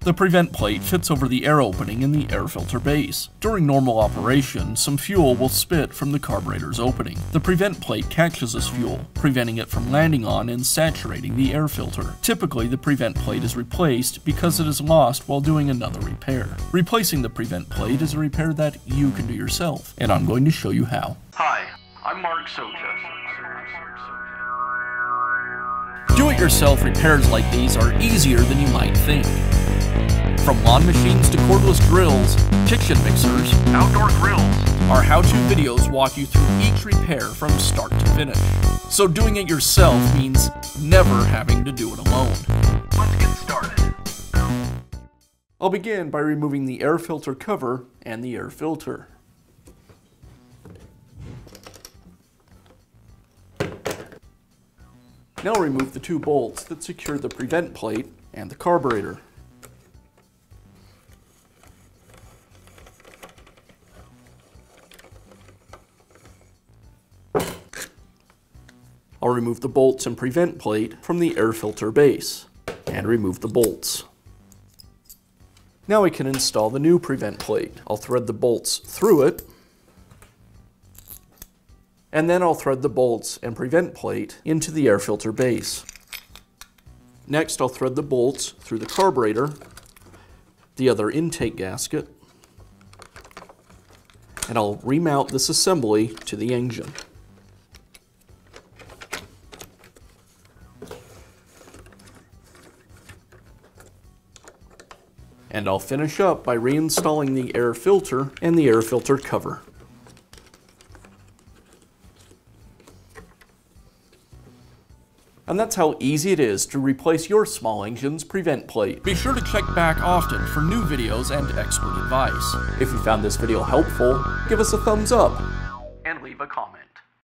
The prevent plate fits over the air opening in the air filter base. During normal operation, some fuel will spit from the carburetor's opening. The prevent plate catches this fuel, preventing it from landing on and saturating the air filter. Typically, the prevent plate is replaced because it is lost while doing another repair. Replacing the prevent plate is a repair that you can do yourself, and I'm going to show you how. Hi, I'm Mark Socha. Do-it-yourself repairs like these are easier than you might think. From lawn machines to cordless drills, kitchen mixers, Outdoor grills. our how-to videos walk you through each repair from start to finish. So doing it yourself means never having to do it alone. Let's get started. I'll begin by removing the air filter cover and the air filter. Now remove the two bolts that secure the prevent plate and the carburetor. I'll remove the bolts and prevent plate from the air filter base and remove the bolts. Now we can install the new prevent plate. I'll thread the bolts through it, and then I'll thread the bolts and prevent plate into the air filter base. Next, I'll thread the bolts through the carburetor, the other intake gasket, and I'll remount this assembly to the engine. And I'll finish up by reinstalling the air filter and the air filter cover. And that's how easy it is to replace your small engine's prevent plate. Be sure to check back often for new videos and expert advice. If you found this video helpful, give us a thumbs up And leave a comment.